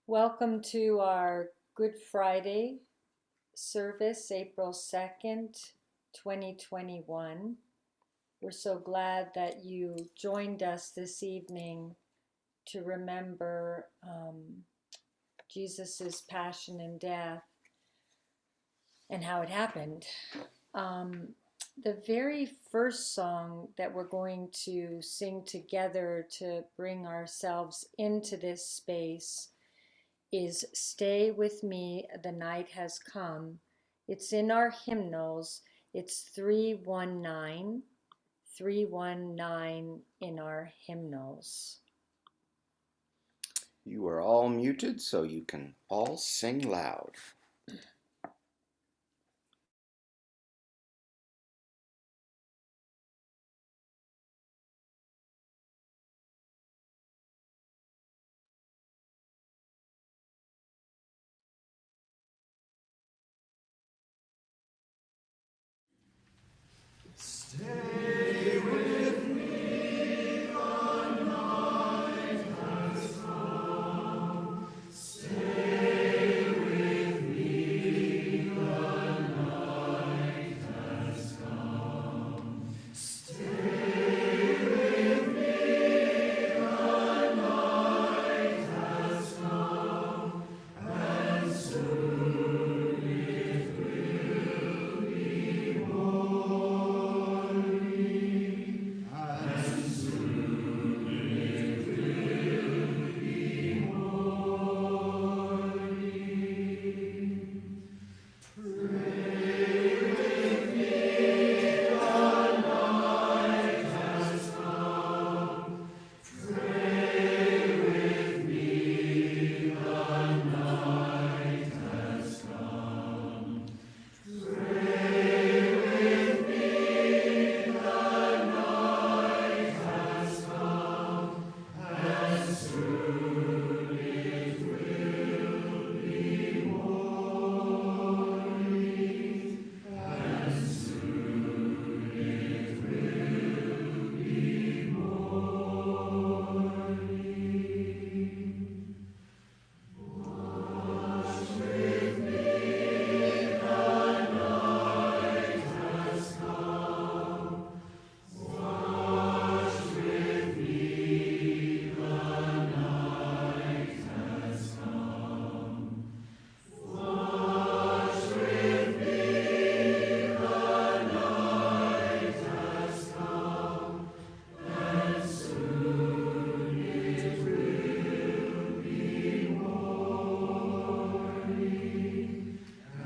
Welcome to our Good Friday service, April 2nd, 2021. We're so glad that you joined us this evening to remember Jesus's passion and death and how it happened. The very first song that we're going to sing together to bring ourselves into this space is Stay With Me, The Night Has Come. It's in our hymnals. It's 319, 319 in our hymnals. You are all muted, so you can all sing loud. Stay with me, the night has come. Stay with me, the night has come. Stay with me, the night has come, and soon it will be morning, and soon it will be morning. Pray with me, the night has come. Pray with me, the night has come. Pray with me, the night has come, and soon it will be morning, and soon it will be morning. Wash with me, the night has come. Wash with me, the night has come. Wash with me, the night has come, and soon it will be morning,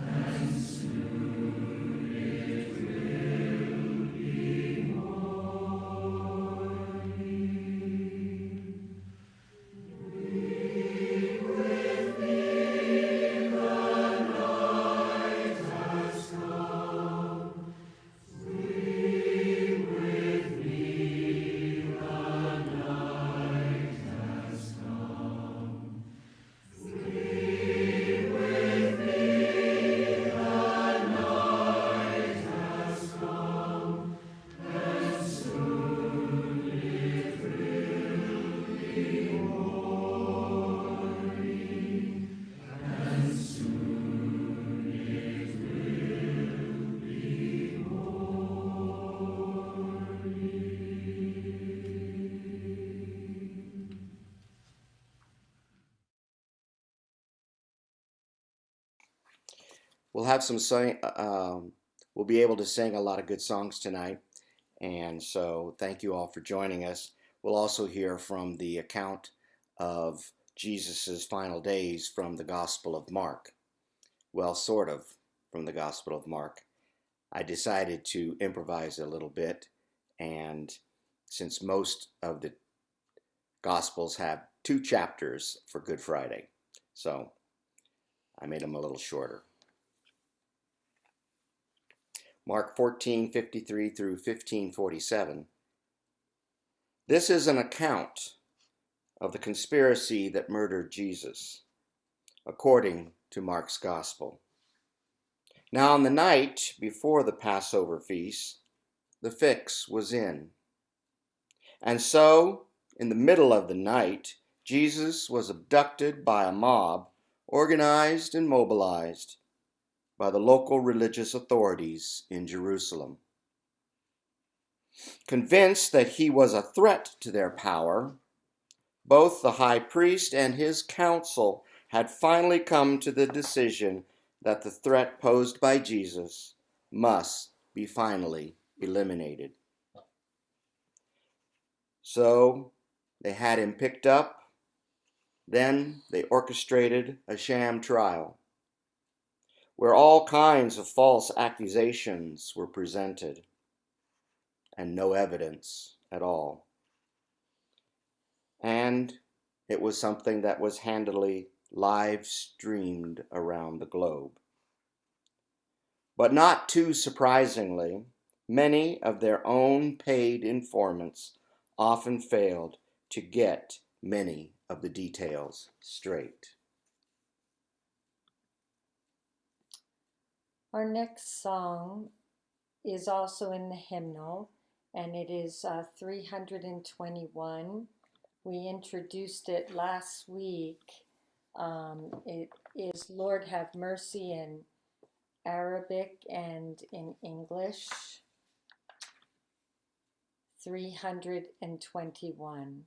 and soon it will be morning. Weep with me, the night has come. Weep with me, the night has come. Weep with me, the night has come, and soon it will be morning, and soon it will be morning. We'll have some sing. We'll be able to sing a lot of good songs tonight, and so thank you all for joining us. We'll also hear from the account of Jesus's final days from the Gospel of Mark. Well, sort of from the Gospel of Mark. I decided to improvise a little bit, and since most of the Gospels have 2 chapters for Good Friday, so I made them a little shorter. Mark 14:53 through 15:47. This is an account of the conspiracy that murdered Jesus, according to Mark's Gospel. Now on the night before the Passover feast, the fix was in. And so, in the middle of the night, Jesus was abducted by a mob organized and mobilized by the local religious authorities in Jerusalem. Convinced that he was a threat to their power, both the high priest and his council had finally come to the decision that the threat posed by Jesus must be finally eliminated. So they had him picked up. Then they orchestrated a sham trial where all kinds of false accusations were presented and no evidence at all. And it was something that was handily live streamed around the globe. But not too surprisingly, many of their own paid informants often failed to get many of the details straight. Our next song is also in the hymnal, and it is 321. We introduced it last week. It is Lord Have Mercy in Arabic and in English. 321.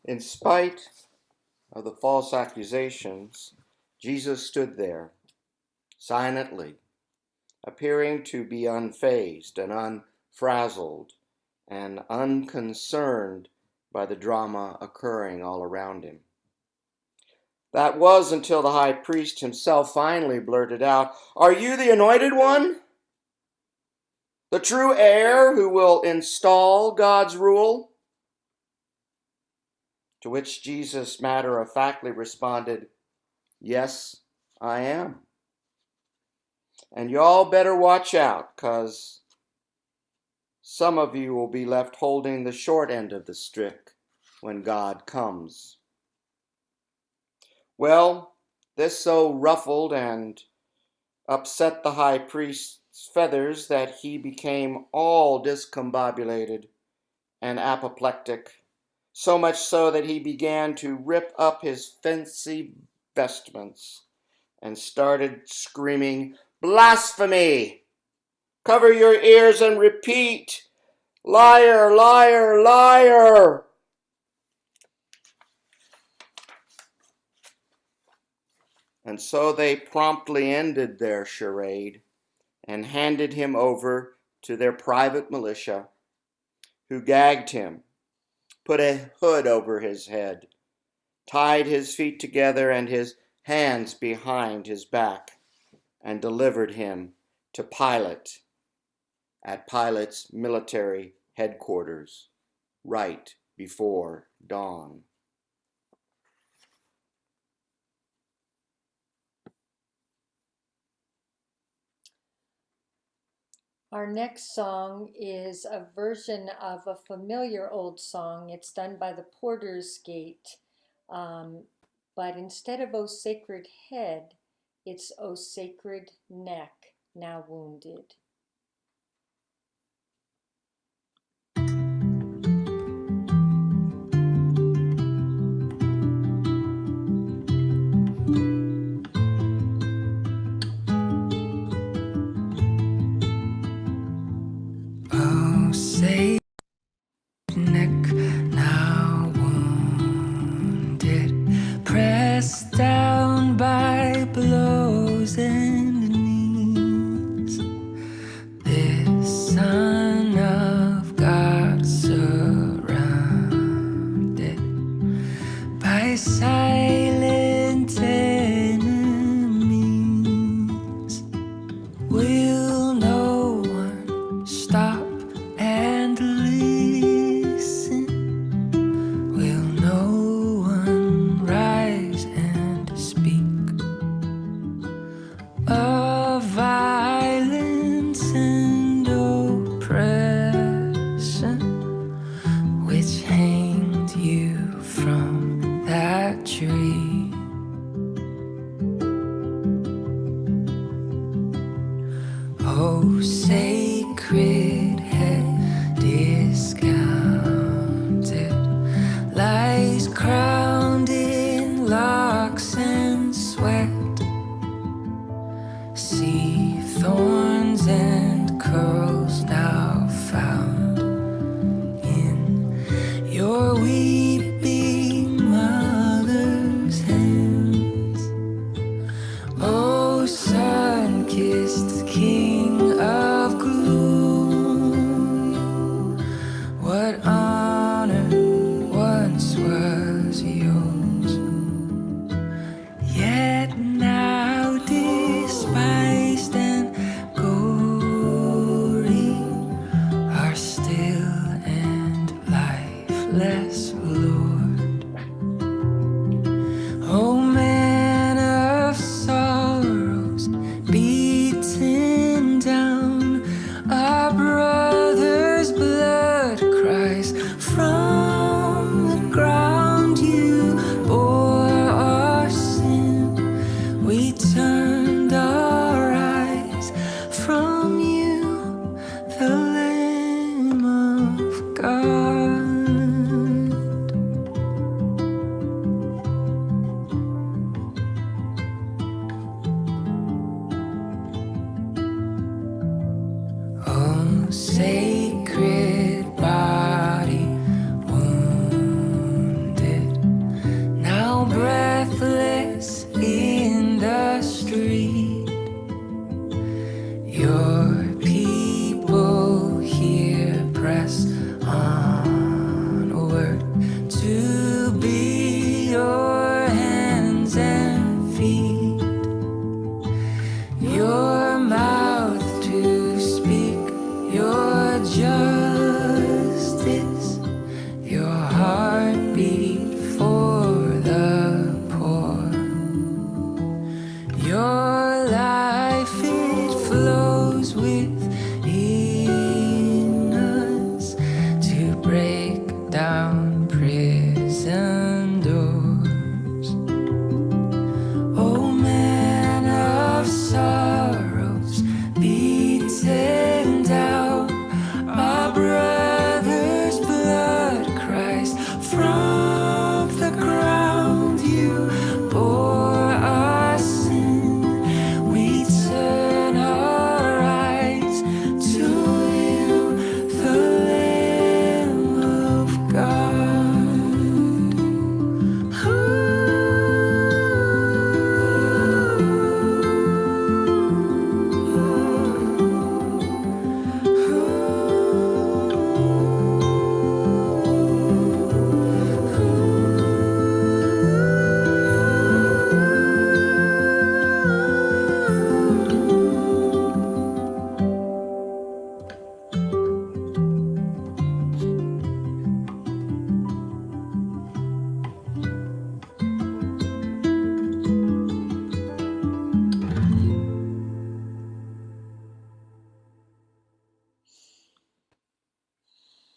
In spite of the false accusations, Jesus stood there silently, appearing to be unfazed and unfrazzled and unconcerned by the drama occurring all around him. That was until the high priest himself finally blurted out, "Are you the anointed one? The true heir who will install God's rule?" To which Jesus matter-of-factly responded, "Yes, I am. And y'all better watch out, 'cause some of you will be left holding the short end of the stick when God comes." Well, this so ruffled and upset the high priest's feathers that he became all discombobulated and apoplectic, so much so that he began to rip up his fancy vestments and started screaming, "Blasphemy! Cover your ears and repeat, 'Liar, liar, liar!'" And so they promptly ended their charade and handed him over to their private militia, who gagged him, put a hood over his head, tied his feet together and his hands behind his back, and delivered him to Pilate at Pilate's military headquarters right before dawn. Our next song is a version of a familiar old song. It's done by the Porter's Gate. But instead of "O Sacred Head," it's "O Sacred Neck, now wounded." Oh, sacred neck, now wounded, pressed down by blows and knees. This Son of God surrounded by silent enemies. Will no one stop and listen? Will no one rise and speak of violence and oppression, which hanged you from that tree? Oh, sacred head discounted, lies crowned in locks and sweat. See thorns and curls now found in your weeping mother's hands. Oh, sun-kissed King of glory, what honor once was yours, yet now despised and gory, are still and lifeless, Lord. Oh, man of sorrows, beaten down, our brother's blood cries from the ground. You bore our sin, we turned our eyes from you, the Lamb of God. Oh, sacred body wounded, now breathless in the street. Your justice, your heartbeat for the poor. Your life, it flows within us to break down prison doors. Oh, man of sorrows, beaten down, our brother's blood cries from the ground. You bore our sin, we turn our eyes to you, the Lamb of God.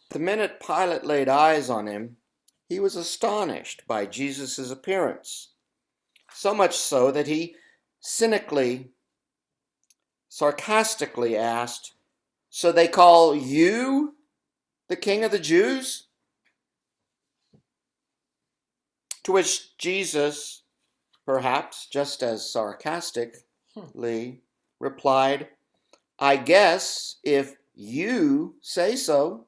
The minute Pilate laid eyes on him, he was astonished by Jesus' appearance, so much so that he cynically, sarcastically asked, "So they call you the King of the Jews?" To which Jesus, perhaps just as sarcastically, replied, "I guess if you say so."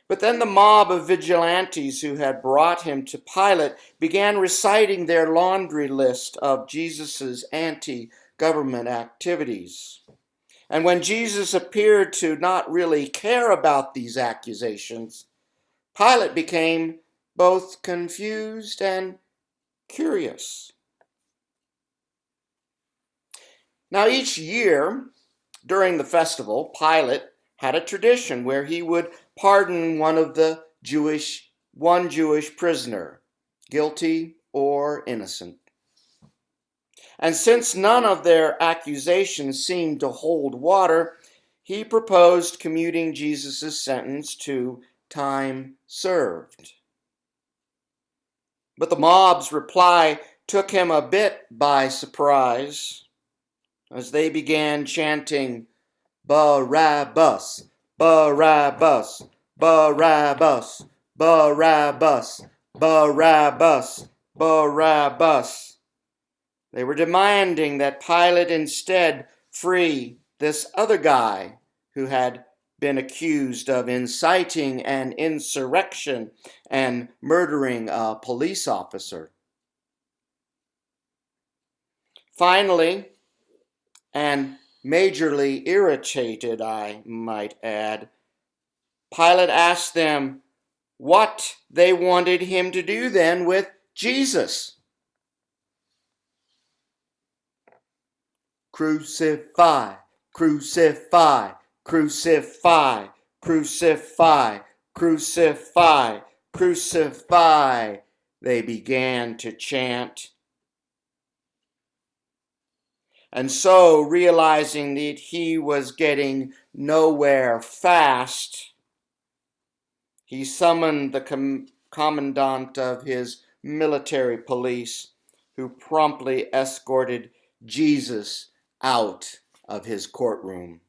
But then the mob of vigilantes who had brought him to Pilate began reciting their laundry list of Jesus' anti-government activities. And when Jesus appeared to not really care about these accusations, Pilate became both confused and curious. Now, each year during the festival, Pilate had a tradition where he would pardon one Jewish prisoner, guilty or innocent. And since none of their accusations seemed to hold water, he proposed commuting Jesus' sentence to time served. But the mob's reply took him a bit by surprise as they began chanting, "Barabbas, Barabbas, Barabbas, Barabbas, Barabbas, Barabbas." They were demanding that Pilate instead free this other guy who had been accused of inciting an insurrection and murdering a police officer. Finally, and majorly irritated, I might add, Pilate asked them what they wanted him to do then with Jesus. "Crucify, crucify, crucify, crucify, crucify, crucify," they began to chant. And so, realizing that he was getting nowhere fast, he summoned the commandant of his military police, who promptly escorted Jesus out of his courtroom.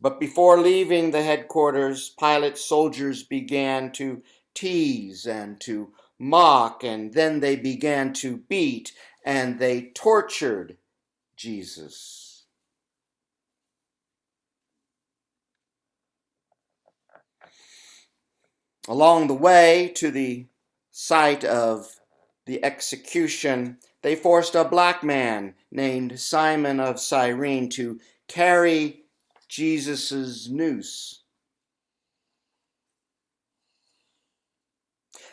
But before leaving the headquarters, Pilate's soldiers began to tease and to mock, and then they began to beat and they tortured Jesus. Along the way to the site of the execution, they forced a black man named Simon of Cyrene to carry Jesus' noose.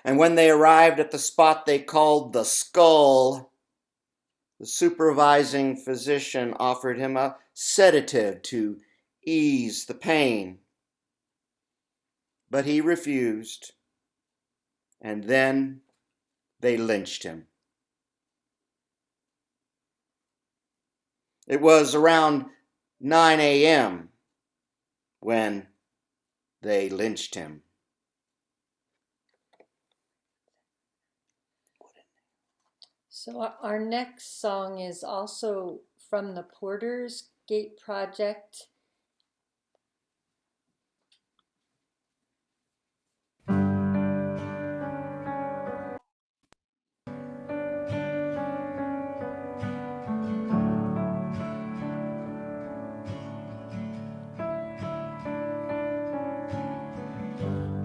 And when they arrived at the spot they called the skull, The supervising physician offered him a sedative to ease the pain, but he refused, and then they lynched him. It was around 9 a.m. when they lynched him. So our next song is also from the Porter's Gate Project.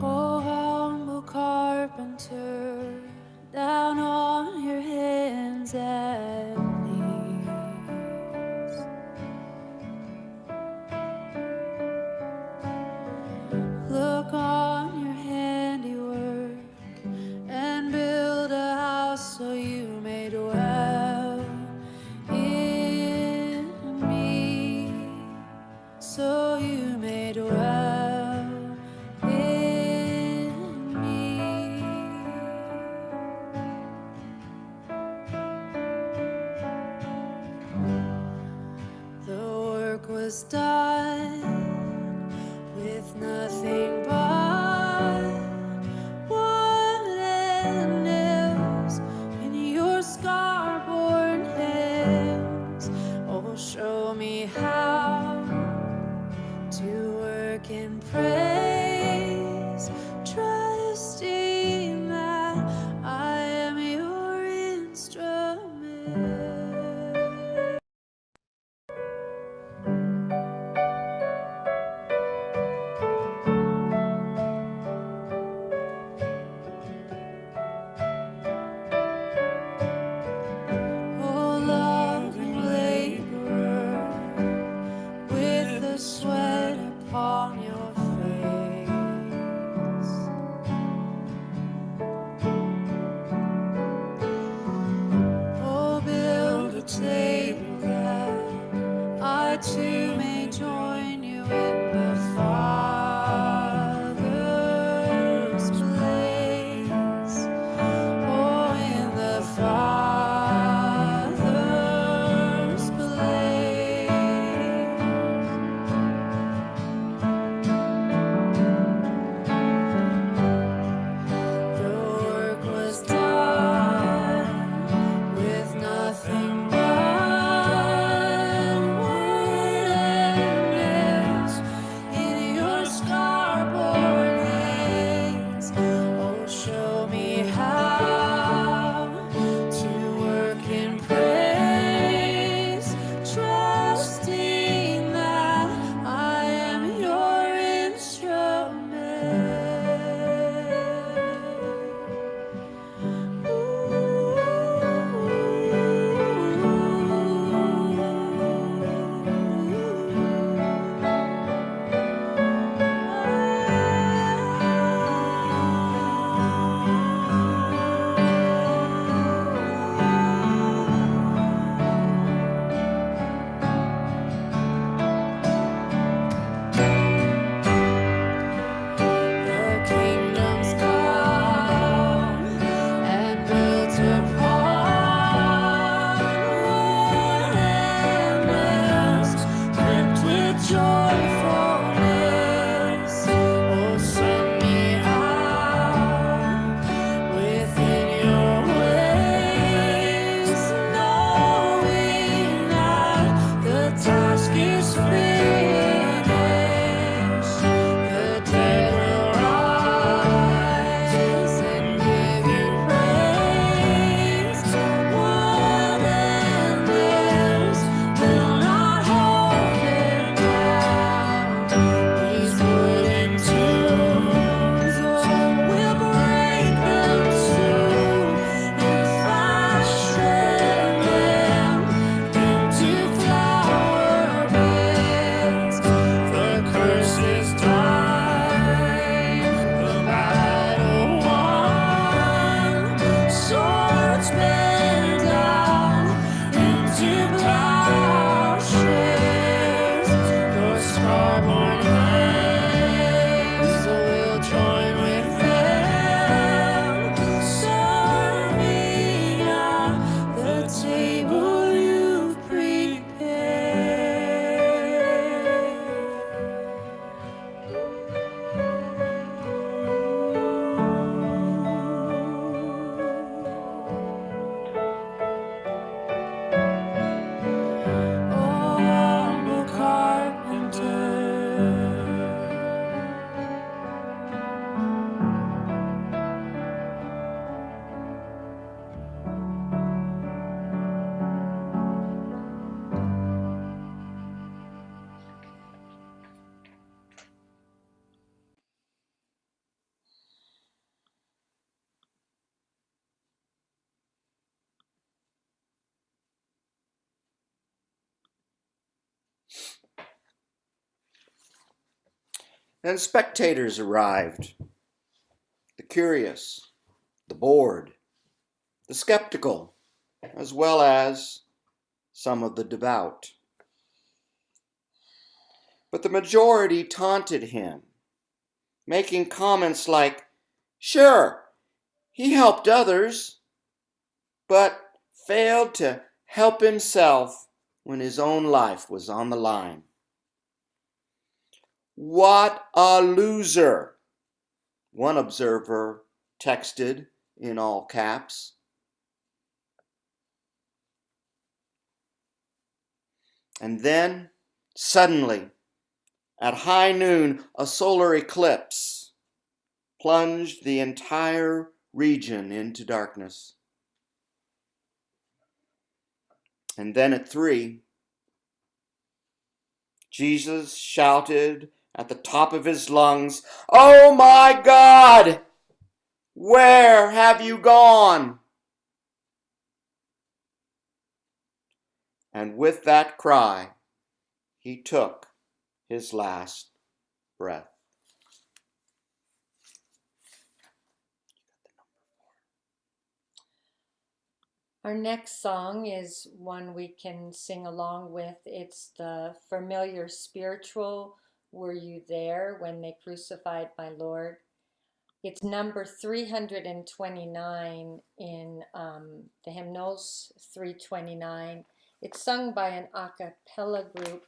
Oh, humble carpenter, down on your hands and knees. Look on your handiwork and build a house so you may dwell in me, so you may dwell in me. The work was done with nothing but wood and nails in your scar-born hands. Oh, show me how to work in praise, trusting that I am your instrument. Oh, loving laborer, with the sweat upon your face. Oh, build a table that I too may join you in the Father's place. Oh, in the Father's place. The work was done with nothing but wood and spectators arrived. The curious, the bored, the skeptical, as well as some of the devout. But the majority taunted him, making comments like, "Sure, he helped others, but failed to help himself when his own life was on the line. What a loser," one observer texted in all caps. And then, suddenly, at high noon, a solar eclipse plunged the entire region into darkness. And then at 3, Jesus shouted at the top of his lungs, "Oh my God! Where have you gone?" And with that cry, he took his last breath. Our next song is one we can sing along with. It's the familiar spiritual, "Were You There When They Crucified My Lord?" It's number 329 in the hymnals, 329. It's sung by an a cappella group.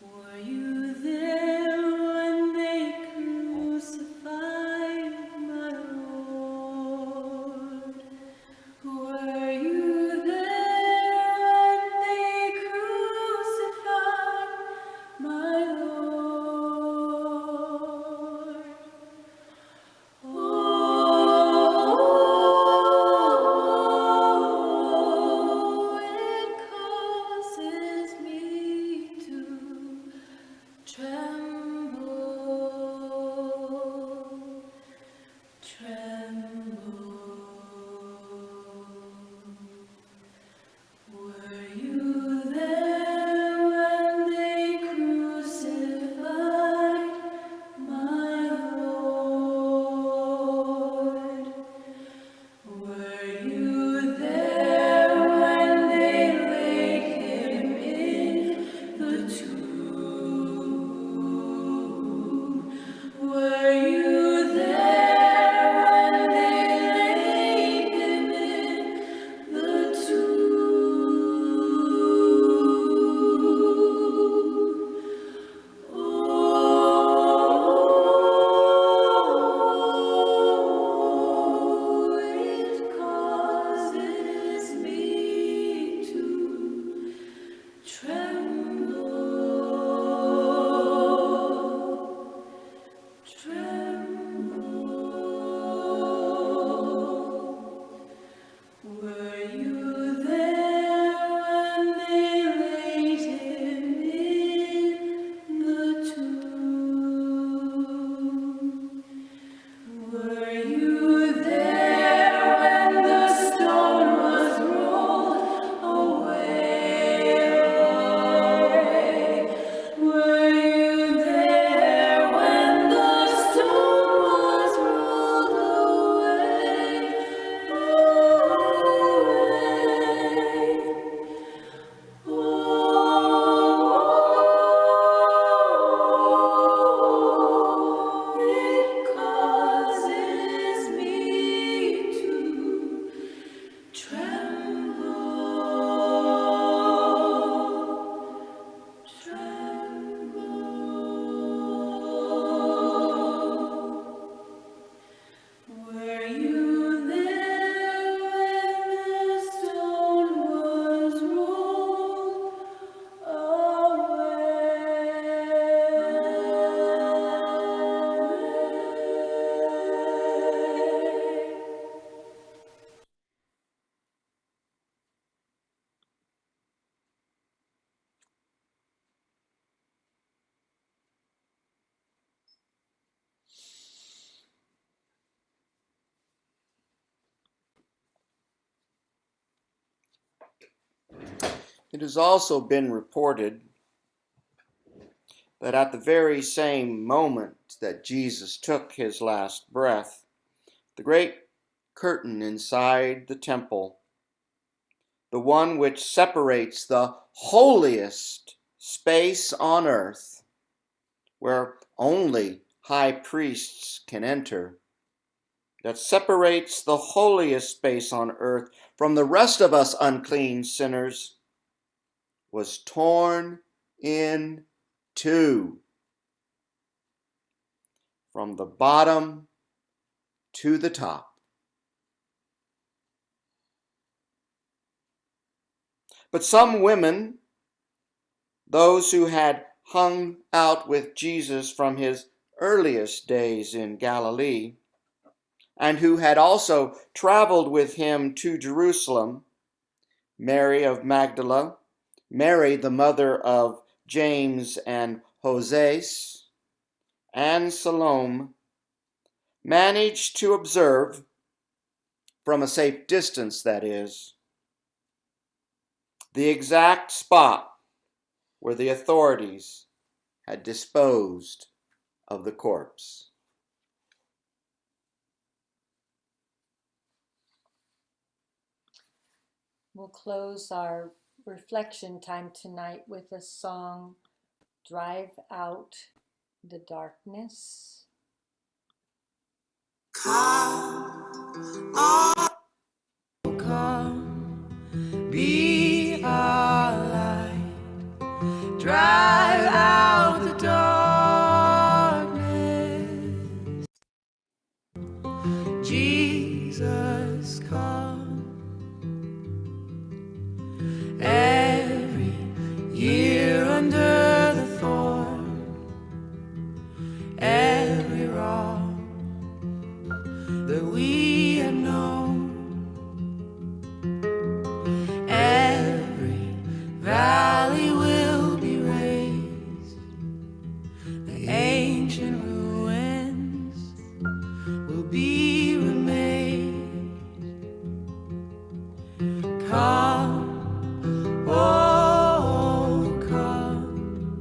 Were you there when they crucified my Lord? Were you there when they crucified my Lord? Oh, it causes me to tremble, tremble. Were you there when they crucified my Lord? Were you there when they laid him in the tomb? Were you there when they laid him in the tomb? Oh, it causes me to tremble, tremble. Were you there when they laid him in the tomb? Were you there when the stone was rolled away? Were you there when the stone was rolled away? Oh, it causes me to tremble, tremble. Were you there when the stone was rolled away? It has also been reported that at the very same moment that Jesus took his last breath, the great curtain inside the temple, the one which separates the holiest space on earth, where only high priests can enter, that separates the holiest space on earth from the rest of us unclean sinners, was torn in two, from the bottom to the top. But some women, those who had hung out with Jesus from his earliest days in Galilee, and who had also traveled with him to Jerusalem, Mary of Magdala, Mary the mother of James and Joses, and Salome, managed to observe, from a safe distance that is, the exact spot where the authorities had disposed of the corpse. We'll close our reflection time tonight with a song, Drive Out the Darkness. Come, oh, come, be our light, drive out the darkness. Jesus, come. Every year under the thorn, every wrong that we have known, every valley will be raised, the ancient ruins will be remade. Come, oh, come,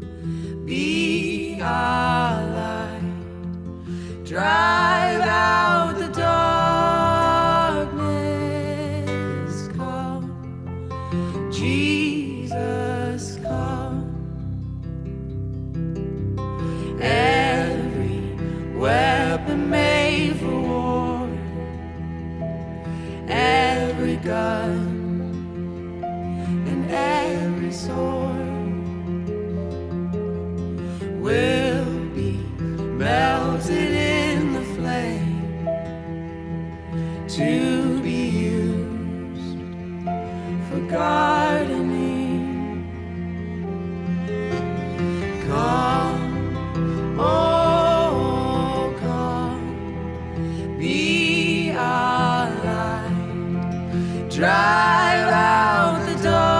be our light, drive out the darkness. Come, Jesus, come. Every weapon made for war, every gun and every sword will be melted in the flame to be used for gardening. Come, oh, come, be our light, drive out the darkness.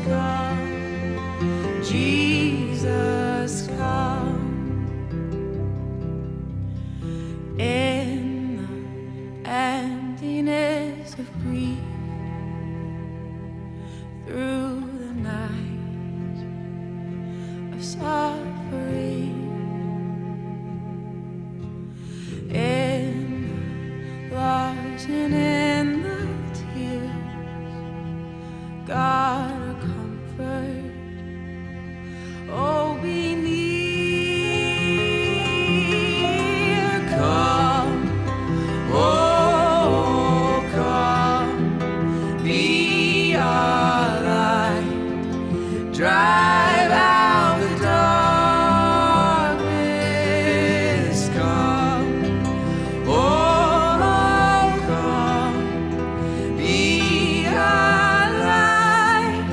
Come, Jesus, come. In the emptiness of grief, through the night of suffering, in the loss and in the tears, God, a comfort, oh, be near. Come, oh, come, be our light, drive out the darkness. Come, oh, come, be our light,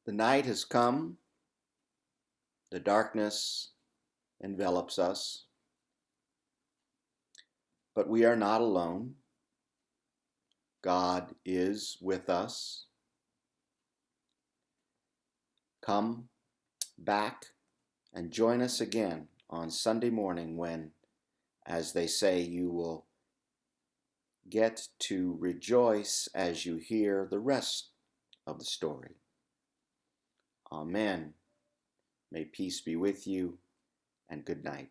The night has come, the darkness envelops us, but we are not alone. God is with us. Come back and join us again on Sunday morning when, as they say, you will get to rejoice as you hear the rest of the story. Amen. May peace be with you, and good night.